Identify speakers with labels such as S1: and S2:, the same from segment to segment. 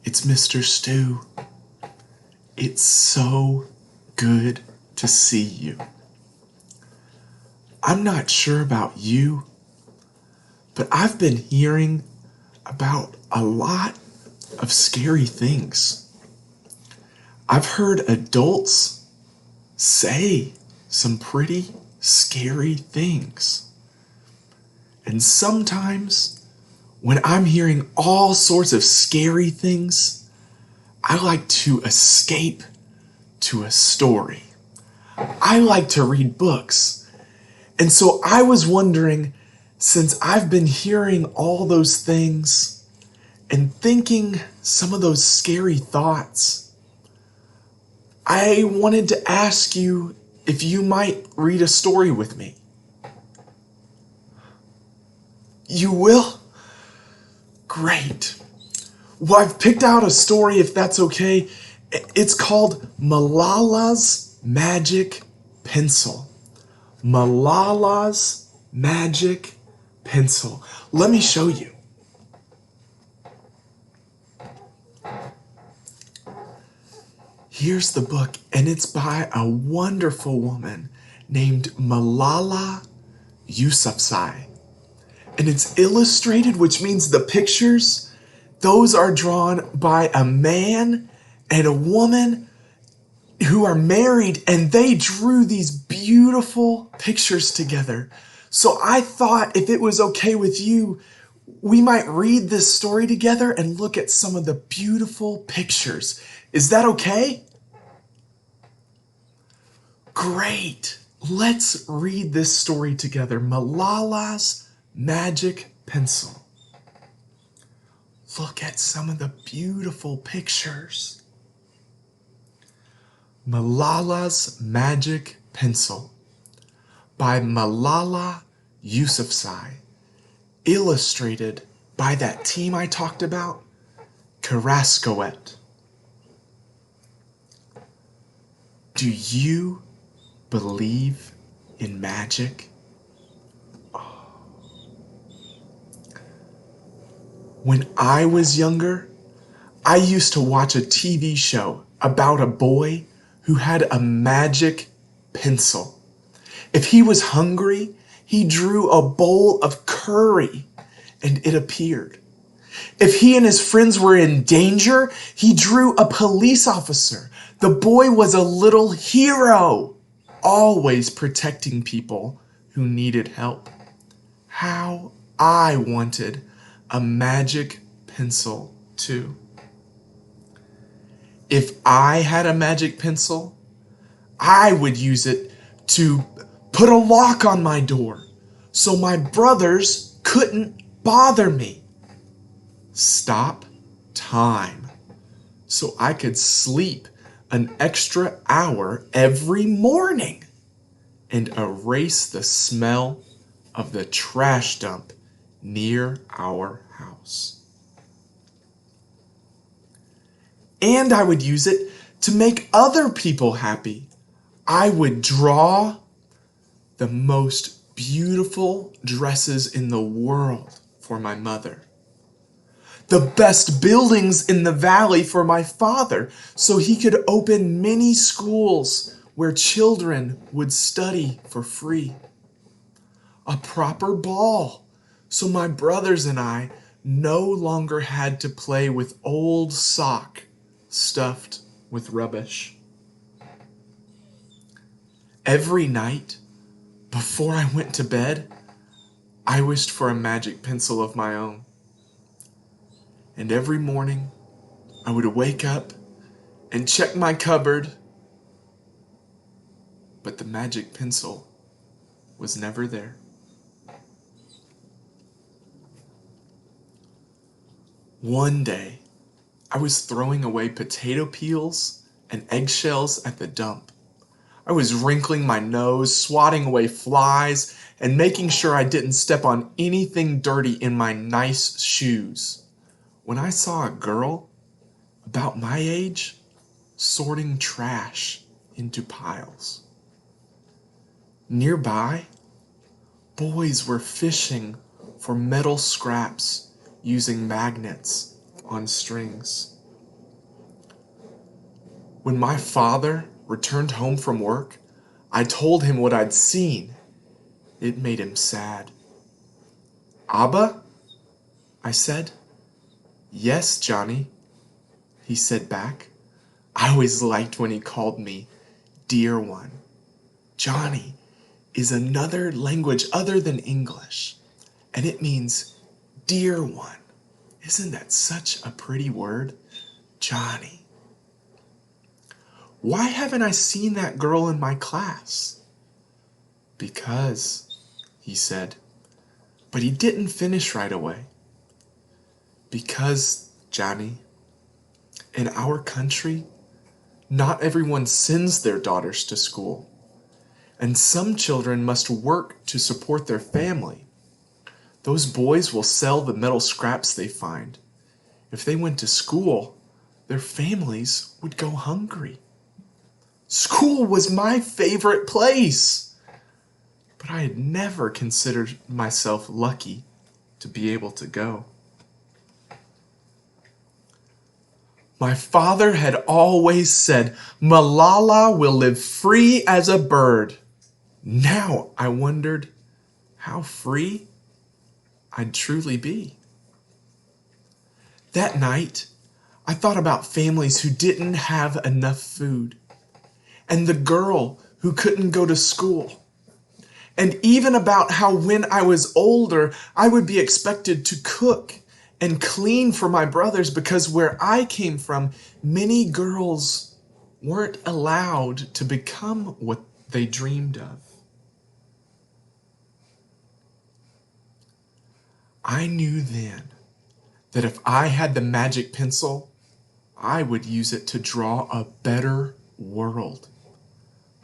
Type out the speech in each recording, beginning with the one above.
S1: It's Mr. Stu. It's so good to see you. I'm not sure about you, but I've been hearing about a lot of scary things. I've heard adults say some pretty scary things. And sometimes when I'm hearing all sorts of scary things, I like to escape to a story. I like to read books. And so I was wondering, since I've been hearing all those things and thinking some of those scary thoughts, I wanted to ask you if you might read a story with me. You will? Great. Well, I've picked out a story, if that's okay. It's called Malala's Magic Pencil. Malala's Magic Pencil. Let me show you. Here's the book, and it's by a wonderful woman named Malala Yousafzai. And it's illustrated, which means the pictures, those are drawn by a man and a woman who are married, and they drew these beautiful pictures together. So I thought if it was okay with you, we might read this story together and look at some of the beautiful pictures. Is that okay? Great. Let's read this story together. Malala's Magic Pencil. Look at some of the beautiful pictures. Malala's Magic Pencil by Malala Yousafzai. Illustrated by that team I talked about, Kerascoët. Do you believe in magic? When I was younger, I used to watch a TV show about a boy who had a magic pencil. If he was hungry, he drew a bowl of curry and it appeared. If he and his friends were in danger, he drew a police officer. The boy was a little hero, always protecting people who needed help. How I wanted a magic pencil too. If I had a magic pencil, I would use it to put a lock on my door so my brothers couldn't bother me. Stop time so I could sleep an extra hour every morning and erase the smell of the trash dump near our house. And I would use it to make other people happy. I would draw the most beautiful dresses in the world for my mother. The best buildings in the valley for my father, so he could open many schools where children would study for free. A proper ball, so my brothers and I no longer had to play with old sock stuffed with rubbish. Every night, before I went to bed, I wished for a magic pencil of my own. And every morning, I would wake up and check my cupboard, but the magic pencil was never there. One day, I was throwing away potato peels and eggshells at the dump. I was wrinkling my nose, swatting away flies, and making sure I didn't step on anything dirty in my nice shoes, when I saw a girl about my age sorting trash into piles. Nearby, boys were fishing for metal scraps using magnets on strings. When my father returned home from work, I told him what I'd seen. It made him sad. "Abba?" I said. "Yes, Johnny," he said back. I always liked when he called me dear one. Johnny is another language other than English, and it means dear one. Isn't that such a pretty word? Johnny. "Why haven't I seen that girl in my class?" "Because," he said, but he didn't finish right away. "Because, Johnny, in our country, not everyone sends their daughters to school, and some children must work to support their family. Those boys will sell the metal scraps they find. If they went to school, their families would go hungry. School was my favorite place, but I had never considered myself lucky to be able to go." My father had always said, "Malala will live free as a bird." Now I wondered how free I'd truly be. That night, I thought about families who didn't have enough food, and the girl who couldn't go to school, and even about how when I was older, I would be expected to cook and clean for my brothers because where I came from, many girls weren't allowed to become what they dreamed of. I knew then that if I had the magic pencil, I would use it to draw a better world,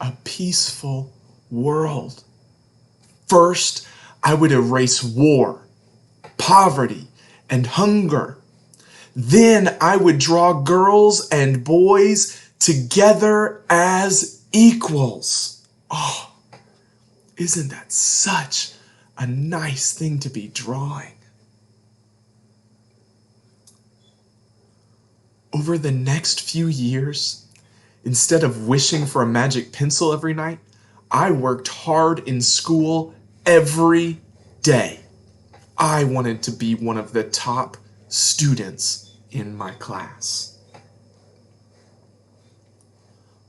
S1: a peaceful world. First, I would erase war, poverty, and hunger. Then I would draw girls and boys together as equals. Oh, isn't that such a nice thing to be drawing? Over the next few years, instead of wishing for a magic pencil every night, I worked hard in school every day. I wanted to be one of the top students in my class.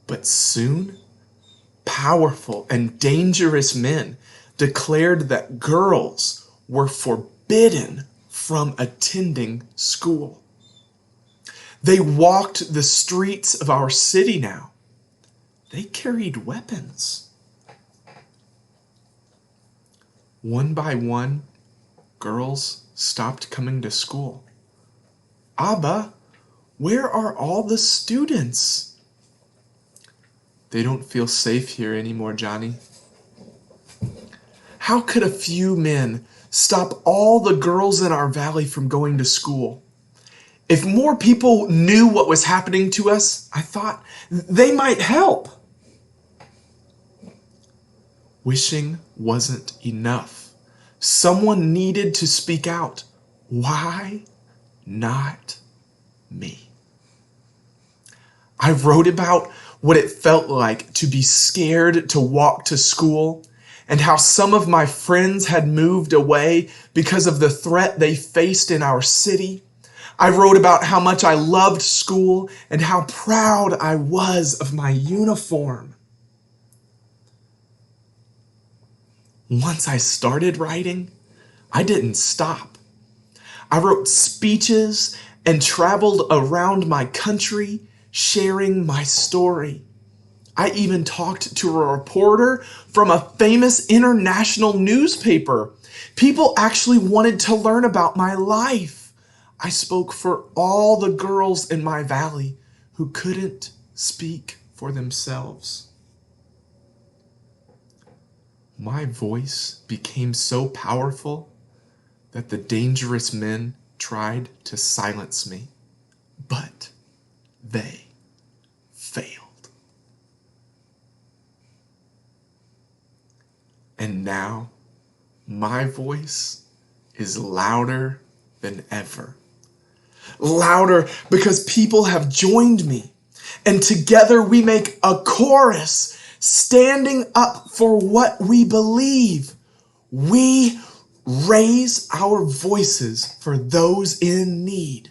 S1: But soon, powerful and dangerous men declared that girls were forbidden from attending school. They walked the streets of our city now. They carried weapons. One by one, girls stopped coming to school. "Abba, where are all the students?" "They don't feel safe here anymore, Johnny." How could a few men stop all the girls in our valley from going to school? If more people knew what was happening to us, I thought, they might help. Wishing wasn't enough. Someone needed to speak out. Why not me? I wrote about what it felt like to be scared to walk to school and how some of my friends had moved away because of the threat they faced in our city. I wrote about how much I loved school and how proud I was of my uniform. Once I started writing, I didn't stop. I wrote speeches and traveled around my country sharing my story. I even talked to a reporter from a famous international newspaper. People actually wanted to learn about my life. I spoke for all the girls in my valley who couldn't speak for themselves. My voice became so powerful that the dangerous men tried to silence me, but they failed. And now my voice is louder than ever. Louder because people have joined me. And together we make a chorus, standing up for what we believe. We raise our voices for those in need.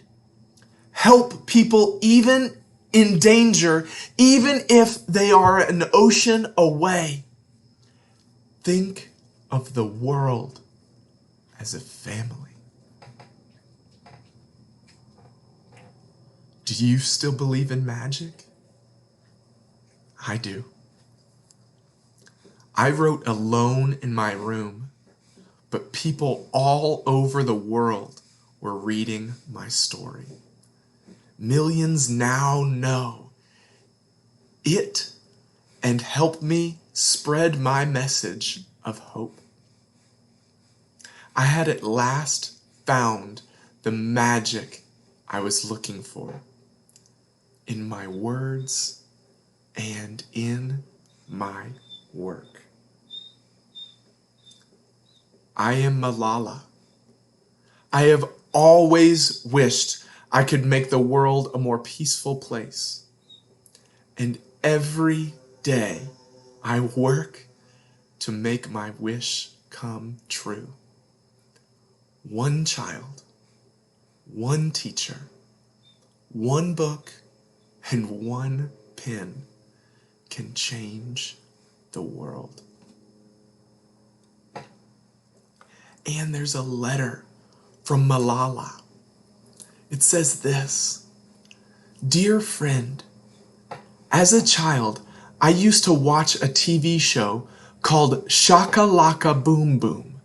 S1: Help people even in danger, even if they are an ocean away. Think of the world as a family. Do you still believe in magic? I do. I wrote alone in my room, but people all over the world were reading my story. Millions now know it and help me spread my message of hope. I had at last found the magic I was looking for in my words and in my work. I am Malala. I have always wished I could make the world a more peaceful place. And every day I work to make my wish come true. One child, one teacher, one book, and one pen can change the world. And there's a letter from Malala. It says this: "Dear friend, as a child, I used to watch a TV show called Shaka Laka Boom Boom.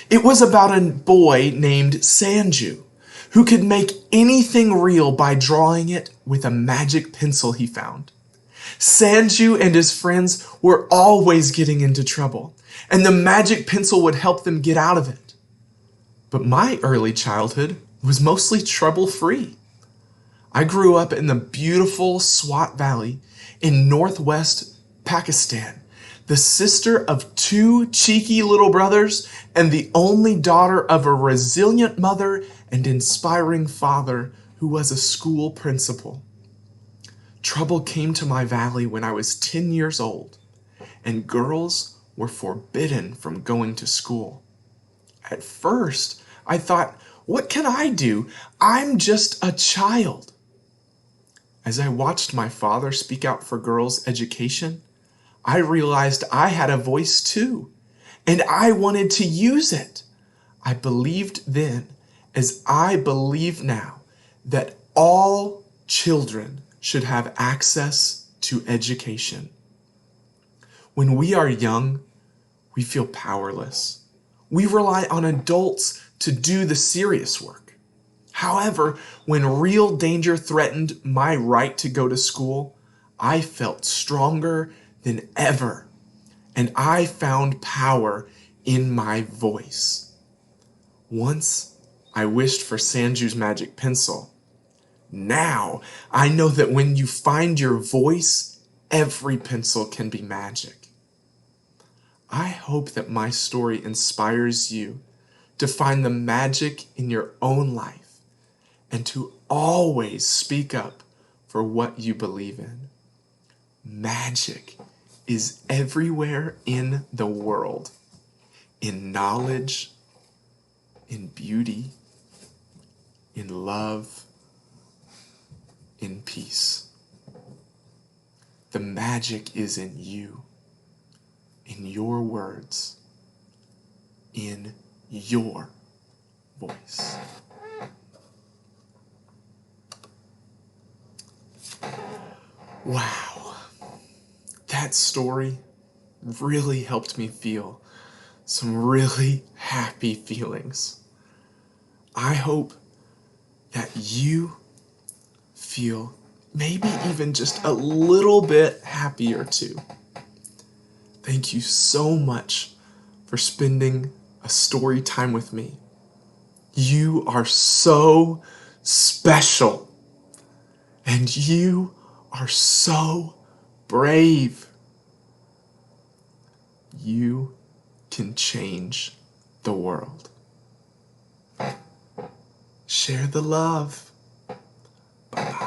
S1: It was about a boy named Sanju who could make anything real by drawing it with a magic pencil he found. Sanju and his friends were always getting into trouble, and the magic pencil would help them get out of it. But my early childhood was mostly trouble-free. I grew up in the beautiful Swat Valley in northwest Pakistan, the sister of two cheeky little brothers and the only daughter of a resilient mother and inspiring father who was a school principal. Trouble came to my valley when I was 10 years old, and girls were forbidden from going to school. At first, I thought, what can I do? I'm just a child. As I watched my father speak out for girls' education, I realized I had a voice too, and I wanted to use it. I believed then, as I believe now, that all children should have access to education. When we are young, we feel powerless. We rely on adults to do the serious work. However, when real danger threatened my right to go to school, I felt stronger than ever, and I found power in my voice. Once I wished for Sanju's magic pencil. Now I know that when you find your voice, every pencil can be magic. I hope that my story inspires you to find the magic in your own life and to always speak up for what you believe in. Magic is everywhere in the world, in knowledge, in beauty, in love, in peace. The magic is in you, in your words, in your voice. Wow, that story really helped me feel some really happy feelings. I hope that you feel maybe even just a little bit happier too. Thank you so much for spending a story time with me. You are so special, and you are so brave. You can change the world. Share the love. Bye-bye.